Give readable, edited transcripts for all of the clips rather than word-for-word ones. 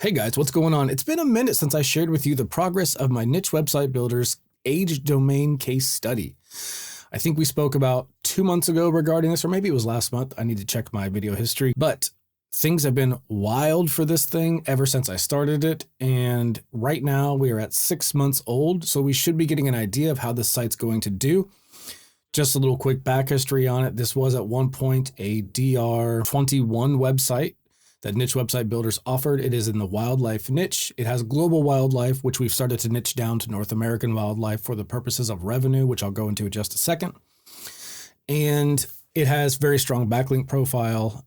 Hey guys, what's going on? It's been a minute since I shared with you the progress of my niche website builder's age domain case study. I think we spoke about 2 months ago regarding this, or maybe it was last month. I need to check my video history, but things have been wild for this thing ever since I started it. And right now we are at 6 months old. So we should be getting an idea of how this site's going to do. Just a little quick back history on it. This was at one point a DR21 website that niche website builders offered. It is in the wildlife niche. It has global wildlife, which we've started to niche down to North American wildlife for the purposes of revenue, which I'll go into in just a second. And it has very strong backlink profile,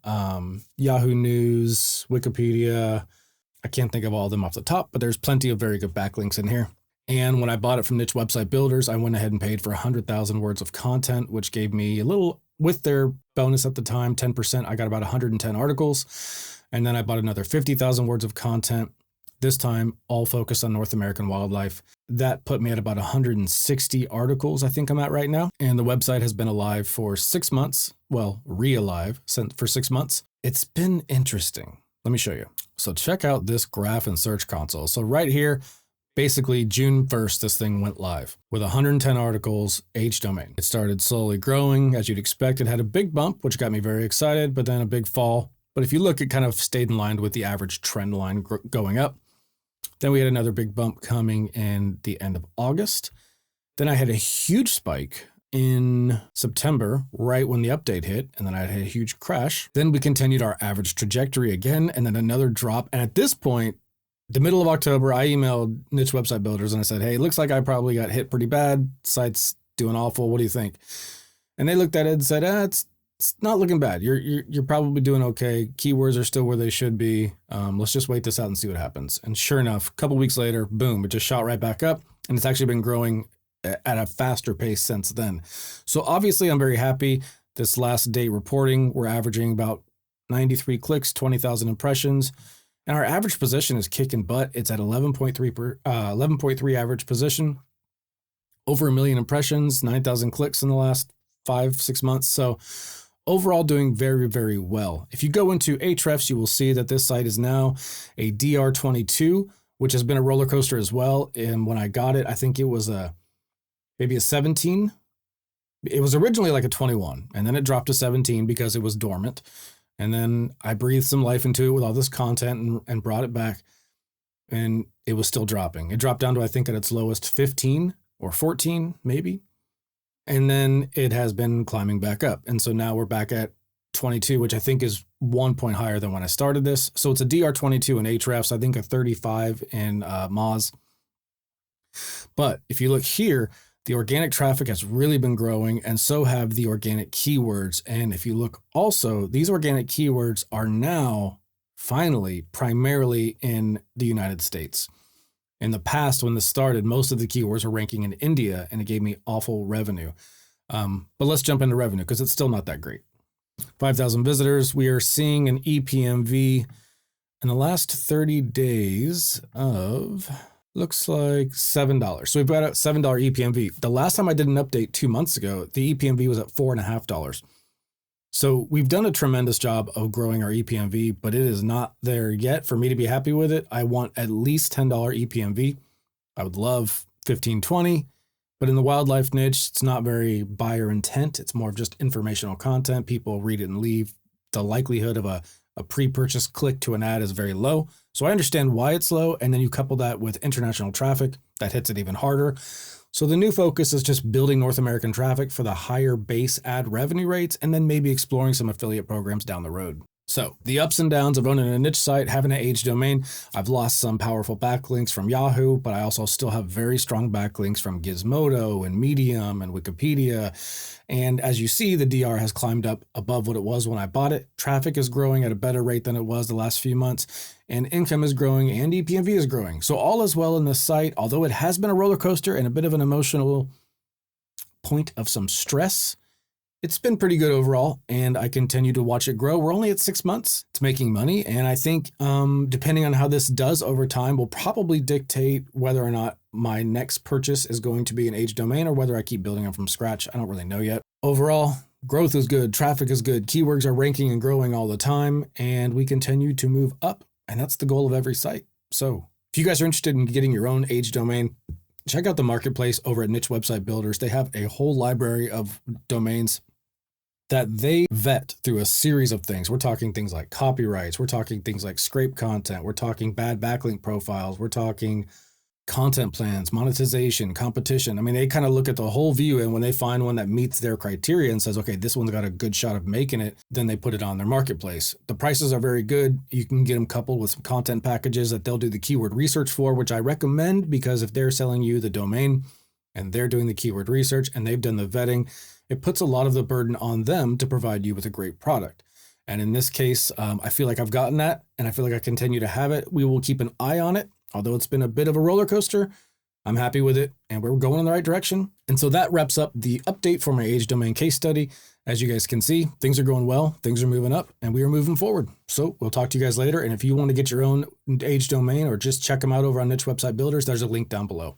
Yahoo News, Wikipedia. I can't think of all of them off the top, but there's plenty of very good backlinks in here. And when I bought it from niche website builders, I went ahead and paid for 100,000 words of content, which gave me a little, with their bonus at the time, 10%, I got about 110 articles. And then I bought another 50,000 words of content, this time all focused on North American wildlife. That put me at about 160 articles, I think I'm at right now. And the website has been alive for 6 months. Well, re-alive for 6 months. It's been interesting. Let me show you. So check out this graph in Search Console. So right here, basically June 1st, this thing went live with 110 articles, age domain. It started slowly growing, as you'd expect. It had a big bump, which got me very excited, but then a big fall. But if you look, it kind of stayed in line with the average trend line going up. Then we had another big bump coming in the end of August. Then I had a huge spike in September, right when the update hit, and then I had a huge crash. Then we continued our average trajectory again, and then another drop. And at this point, the middle of October, I emailed niche website builders and I said, hey, it looks like I probably got hit pretty bad. Site's doing awful. What do you think? And they looked at it and said, it's not looking bad. You're probably doing okay. Keywords are still where they should be. Let's just wait this out and see what happens. And sure enough, a couple weeks later, boom, it just shot right back up. And it's actually been growing at a faster pace since then. So obviously I'm very happy. This last day reporting, we're averaging about 93 clicks, 20,000 impressions. And our average position is kicking butt. It's at 11.3 average position, over 1 million impressions, 9,000 clicks in the last 5-6 months. So overall doing very, very well. If you go into Ahrefs, you will see that this site is now a DR22, which has been a roller coaster as well. And when I got it, I think it was maybe a 17. It was originally like a 21, and then it dropped to 17 because it was dormant. And then I breathed some life into it with all this content and brought it back, and it was still dropping. It dropped down to, I think at its lowest, 15 or 14, maybe. And then it has been climbing back up. And so now we're back at 22, which I think is 1 point higher than when I started this. So it's a DR22 in Ahrefs, I think a 35 in Moz. But if you look here, the organic traffic has really been growing, and so have the organic keywords. And if you look also, these organic keywords are now finally primarily in the United States. In the past, when this started, most of the keywords were ranking in India, and it gave me awful revenue. But let's jump into revenue because it's still not that great. 5,000 visitors. We are seeing an EPMV in the last 30 days of, looks like $7. So we've got a $7 EPMV. The last time I did an update 2 months ago, the EPMV was at $4.50. So we've done a tremendous job of growing our EPMV, but it is not there yet for me to be happy with it. I want at least $10 EPMV. I would love 15, 20, but in the wildlife niche, it's not very buyer intent. It's more of just informational content. People read it and leave. The likelihood of a pre-purchase click to an ad is very low. So I understand why it's low. And then you couple that with international traffic, that hits it even harder. So the new focus is just building North American traffic for the higher base ad revenue rates, and then maybe exploring some affiliate programs down the road. So the ups and downs of owning a niche site, having an age domain. I've lost some powerful backlinks from Yahoo, but I also still have very strong backlinks from Gizmodo and Medium and Wikipedia. And as you see, the DR has climbed up above what it was when I bought it. Traffic is growing at a better rate than it was the last few months, and income is growing and EPMV is growing. So all is well in this site, although it has been a roller coaster and a bit of an emotional point of some stress. It's been pretty good overall, and I continue to watch it grow. We're only at 6 months. It's making money, and I think depending on how this does over time will probably dictate whether or not my next purchase is going to be an age domain or whether I keep building them from scratch. I don't really know yet. Overall, growth is good, traffic is good, keywords are ranking and growing all the time, and we continue to move up And that's the goal of every site. So if you guys are interested in getting your own age domain, check out the marketplace over at Niche Website Builders. They have a whole library of domains that they vet through a series of things. We're talking things like copyrights. We're talking things like scrape content. We're talking bad backlink profiles. We're talking content plans, monetization, competition. I mean, they kind of look at the whole view, and when they find one that meets their criteria and says, okay, this one's got a good shot of making it, then they put it on their marketplace. The prices are very good. You can get them coupled with some content packages that they'll do the keyword research for, which I recommend, because if they're selling you the domain and they're doing the keyword research and they've done the vetting, it puts a lot of the burden on them to provide you with a great product. And in this case, I feel like I've gotten that, and I feel like I continue to have it. We will keep an eye on it. Although it's been a bit of a roller coaster, I'm happy with it, and we're going in the right direction. And so that wraps up the update for my age domain case study. As you guys can see, things are going well, things are moving up, and we are moving forward. So we'll talk to you guys later. And if you want to get your own age domain or just check them out over on Niche Website Builders, there's a link down below.